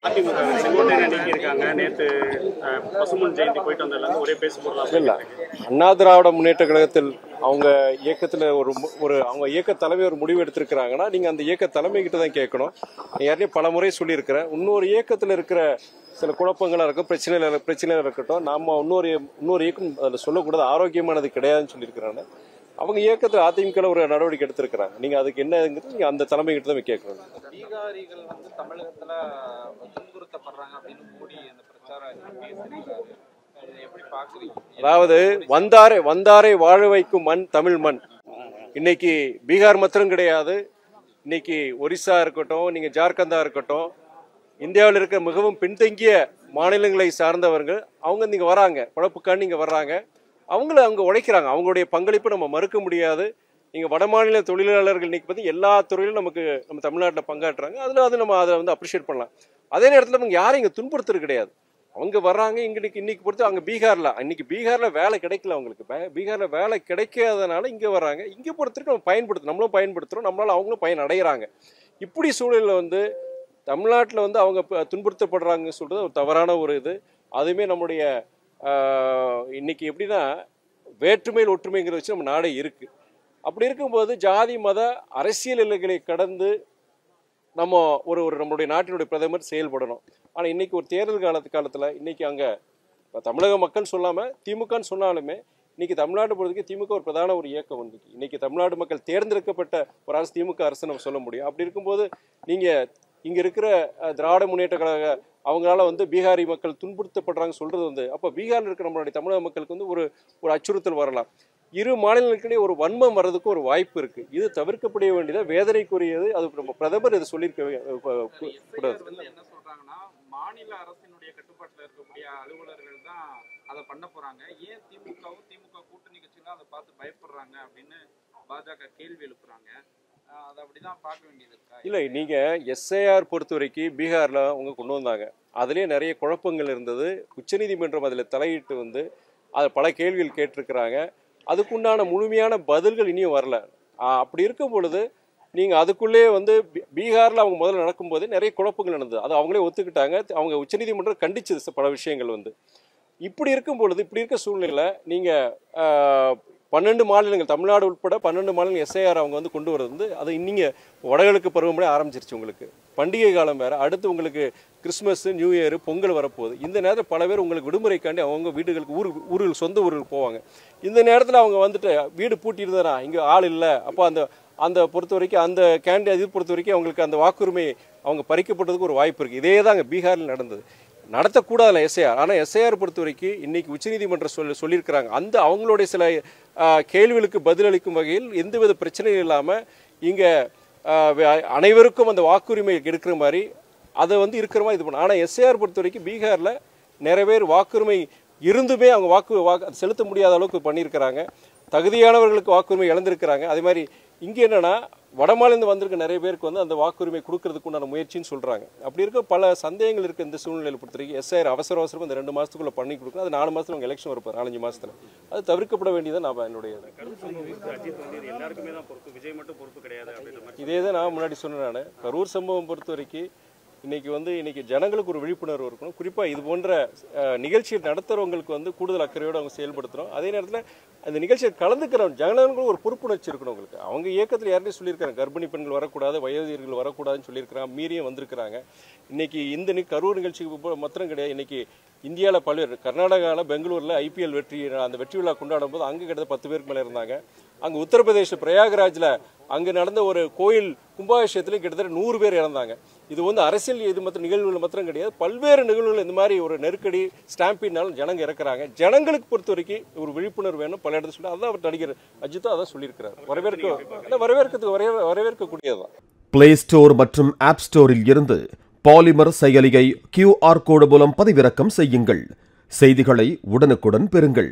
அதிமுக செங்கோட்டையனை நீக்கியிருக்காங்க. நேற்று பசுமன் ஜெயந்தி போயிட்டு வந்ததுலேருந்து ஒரே பேசு பொருளாக இல்லை. அண்ணா திராவிட முன்னேற்ற கழகத்தில் அவங்க இயக்கத்தில் ஒரு அவங்க இயக்க தலைமை ஒரு முடிவு எடுத்திருக்கிறாங்கன்னா நீங்கள் அந்த இயக்க தலைமை கிட்ட தான் கேட்கணும். யாரையும் பல முறை சொல்லியிருக்கிறேன். இன்னொரு இயக்கத்தில் இருக்கிற சில குழப்பங்களாக இருக்கும், பிரச்சனைகள் இருக்கட்டும், நாம் இன்னொரு இயக்கம் அதில் சொல்லக்கூடாது, ஆரோக்கியமானது கிடையாதுன்னு சொல்லியிருக்கிறாங்க. அவங்க இயக்கத்தில் அதிமுக ஒரு நடவடிக்கை எடுத்திருக்கிறாங்க. நீங்க அதுக்கு என்னங்கிறது நீங்க அந்த தலைமை கிட்ட தான் கேட்கணும். பீகாரிகள் தமிழகத்துல துன்புறுத்தப்படுறாங்க அப்படின்னு மோடி அந்த பிரச்சாரம் எப்படி பாக்குறீங்க? அதாவது வந்தாரை வாழ வைக்கும் மண் தமிழ் மண். இன்னைக்கு பீகார் மாத்திரம் கிடையாது, இன்னைக்கு ஒரிசா இருக்கட்டும், நீங்க ஜார்க்கண்டா இருக்கட்டும், இந்தியாவில் இருக்க மிகவும் பின்தங்கிய மாநிலங்களை சார்ந்தவர்கள் அவங்க இங்க வராங்க, குழப்புக்காண்டி இங்க வர்றாங்க. அவங்கள அவங்க உழைக்கிறாங்க. அவங்களுடைய பங்களிப்பு நம்ம மறுக்க முடியாது. நீங்கள் வட மாநில தொழிலாளர்கள் இன்னைக்கு பற்றி எல்லா துறையிலும் நம்ம தமிழ்நாட்டில் பங்காற்றுறாங்க. அதில் நம்ம அதை அப்ரிஷியேட் பண்ணலாம். அதே நேரத்தில் அவங்க யாரும் இங்கே துன்புறுத்துறது கிடையாது. அவங்க வர்றாங்க. இன்னைக்கு பொறுத்து அங்கே பீகாரில் வேலை கிடைக்கல அவங்களுக்கு. பீகாரில் வேலை கிடைக்காதனால இங்கே வர்றாங்க. இங்கே பொறுத்தவரைக்கும் நம்ம நம்மளும் பயன்படுத்துகிறோம், நம்மளால அவங்களும் பயன் அடைகிறாங்க. இப்படி சூழலில் தமிழ்நாட்டில் அவங்க துன்புறுத்தப்படுறாங்கன்னு சொல்கிறது ஒரு தவறான ஒரு இது. அதுவுமே நம்முடைய இன்னைக்கு எப்படின்னா வேற்றுமையில் ஒற்றுமைங்கிறத வச்சு நம்ம நாடே இருக்கு. அப்படி இருக்கும்போது ஜாதி மத அரசியல் எல்லைகளை கடந்து நம்ம நம்மளுடைய நாட்டினுடைய பிரதமர் செயல்படணும். ஆனால் இன்னைக்கு ஒரு தேர்தல் காலத்தில் இன்னைக்கு அங்கே தமிழக மக்கள் சொல்லாமல் திமுகன்னு சொன்னாலுமே இன்னைக்கு தமிழ்நாடு பொறுத்தவரைக்கும் திமுக ஒரு பிரதான ஒரு இயக்கம் வந்துருக்கு. இன்னைக்கு தமிழ்நாடு மக்கள் தேர்ந்தெடுக்கப்பட்ட ஒரு அரசு திமுக அரசு நம்ம சொல்ல முடியும். அப்படி இருக்கும்போது நீங்கள் இங்கே இருக்கிற திராவிட முன்னேற்ற கழக அவங்களால பீகாரி மக்கள் துன்புறுத்தப்படுறாங்க சொல்றது அப்போ பீகாரில் இருக்கிற நம்மளுடைய தமிழக மக்களுக்கு ஒரு அச்சுறுத்தல் வரலாம். இரு மாநிலங்களுக்கிடையே ஒரு வன்மம் வர்றதுக்கு ஒரு வாய்ப்பு இருக்கு. இது தவிர்க்கப்பட வேண்டியதா, வேதனைக்குரியது. அது நம்ம பிரதமர் இது சொல்லியிருக்க கூடாது. என்ன சொல்றாங்கன்னா மாநில அரசினுடைய கட்டுப்பாட்டில் இருக்கக்கூடிய அலுவலர்கள் தான் அதை பண்ண போறாங்க. ஏன் திமுக கூட்டணி கட்சிகள் அதை பார்த்து பயப்படுறாங்க அப்படின்னு பாஜக கேள்வி எழுப்புறாங்க. இல்லை, நீங்கள் எஸ்ஐஆர் பொறுத்த வரைக்கும் பீகாரில் அவங்க கொண்டு வந்தாங்க. அதுலேயே நிறைய குழப்பங்கள் இருந்தது. உச்சநீதிமன்றம் அதில் தலையிட்டு அதை பல கேள்விகள் கேட்டிருக்கிறாங்க. அதுக்குண்டான முழுமையான பதில்கள் இனியும் வரல. அப்படி இருக்கும் பொழுது நீங்கள் அதுக்குள்ளேயே பீகாரில் அவங்க முதல்ல நடக்கும்போது நிறைய குழப்பங்கள் நடந்தது. அது அவங்களே ஒத்துக்கிட்டாங்க. அவங்க உச்சநீதிமன்றம் கண்டிச்சது பல விஷயங்கள். இப்படி இருக்கும் பொழுது, இப்படி இருக்க சூழ்நிலையில் நீங்கள் 12 மாநிலங்கள் தமிழ்நாடு உட்பட 12 மாநிலங்கள் எஸ்ஐஆர் அவங்க கொண்டு வரது அது நீங்கள் வடகிழக்கு பருவமழை ஆரம்பிச்சிருச்சு. உங்களுக்கு பண்டிகை காலம் வேறு, அடுத்து உங்களுக்கு கிறிஸ்மஸ், நியூ இயர், பொங்கல் வரப்போகுது. இந்த நேரத்தில் பல பேர் உங்களுக்கு விடுமுறைக்காண்டி அவங்க வீடுகளுக்கு சொந்த ஊர்களுக்கு போவாங்க. இந்த நேரத்தில் அவங்க வீடு பூட்டியிருந்தாரா, இங்கே ஆள் இல்லை. அப்போ அந்த பொறுத்த வரைக்கும் அந்த இது பொறுத்த வரைக்கும் அவங்களுக்கு அந்த வாக்குரிமை அவங்க பறிக்கப்பட்டதுக்கு ஒரு வாய்ப்பு இருக்குது. இதே தான் அங்கே பீகாரில் நடந்தது. நடத்தக்கூடாதுல எஸ்ஐஆர். ஆனால் எஸ்ஐஆர் பொறுத்த வரைக்கும் இன்னைக்கு உச்சநீதிமன்றம் சொல்லியிருக்கிறாங்க. அவங்களுடைய சில கேள்விகளுக்கு பதிலளிக்கும் வகையில் எந்தவித பிரச்சனையும் இல்லாமல் இங்கே அனைவருக்கும் அந்த வாக்குரிமை எடுக்கிற மாதிரி அதை இருக்கிற மாதிரி இது பண்ண. ஆனால் எஸ்ஐஆர் பொறுத்த வரைக்கும் பீகாரில் நிறைய பேர் வாக்குரிமை இருந்துமே அவங்க வாக்கு செலுத்த முடியாத அளவுக்கு பண்ணியிருக்கிறாங்க. தகுதியானவர்களுக்கு வாக்குரிமை இழந்திருக்கிறாங்க. அதே மாதிரி இங்கே என்னன்னா வடமாநிலம் வந்திருக்க நிறைய பேருக்கு அந்த வாக்குரிமை கொடுக்கறதுக்கு உண்டான முயற்சின்னு சொல்றாங்க. அப்படி இருக்க பல சந்தேகங்கள் இருக்கு. இந்த சூழ்நிலையில் பொறுத்த வரைக்கும் எஸ்ஐஆர் அவசரம் இந்த 2 மாசத்துக்குள்ள பண்ணி கொடுக்கணும். அது 4 மாசத்துல அவங்க எலெக்ஷன் வரப்போ 4-5 மாசத்துல அது தவிர்க்கப்பட வேண்டியதான் நான் என்னுடைய எல்லாருக்குமே தான் பொறுப்பு, விஜய் மட்டும் பொறுப்பு கிடையாது. இதே தான் நான் முன்னாடி சொன்னேன். கரூர் சம்பவம் பொறுத்த வரைக்கும் இன்னைக்கு ஜனங்களுக்கு ஒரு விழிப்புணர்வு இருக்கணும். குறிப்பாக இது போன்ற நிகழ்ச்சியை நடத்துறவங்களுக்கு கூடுதல் அக்கறையோடு அவங்க செயல்படுத்தணும். அதே நேரத்தில் அந்த நிகழ்ச்சியை கலந்துக்கிறோம் ஜனங்களுக்கு ஒரு பொறுப்புணர்ச்சி இருக்கணும். உங்களுக்கு அவங்க இயக்கத்தில் யாருமே சொல்லியிருக்காங்க, கர்ப்பிணி பெண்கள் வரக்கூடாது, வயோதிகர்கள் வரக்கூடாதுன்னு சொல்லியிருக்கிறாங்க. மீறியும் வந்திருக்கிறாங்க. இன்னைக்கு இந்த கரூர் நிகழ்ச்சிக்கு மாத்திரம் கிடையாது. இன்னைக்கு இந்தியாவில் பல்வேறு கர்நாடகாவில் பெங்களூரில் IPL அந்த வெற்றி விழா கொண்டாடும் போது அங்கே கிட்டத்தட்ட 10 பேருக்கு மேலே இருந்தாங்க. அங்கே உத்தரப்பிரதேச பிரயாகராஜில் அங்கே நடந்த ஒரு கோயில் கும்பாபிஷேகத்திலும் கிட்டத்தட்ட 100 பேர் இறந்தாங்க. இது அரசியல் இது நிகழ்வுகள் மாத்திரம் கிடையாது. பல்வேறு நிகழ்வுகள் இந்த மாதிரி ஒரு நெருக்கடி ஸ்டாம்பினாலும் ஜனங்க இறக்குறாங்க. ஜனங்களுக்கு பொறுத்த வரைக்கும் ஒரு விழிப்புணர்வு வேணும். பல இடத்துல சொல்லி அதான் அவர் நடிகர் அஜித்தா அதான் சொல்லியிருக்கிறார். வரவேற்கக்கூடியதுதான். பிளே ஸ்டோர் மற்றும் ஆப் ஸ்டோரில் இருந்து பாலிமர் செயலியை QR கோடு மூலம் பதிவிறக்கம் செய்யுங்கள். செய்திகளை உடனுக்குடன் பெறுங்கள்.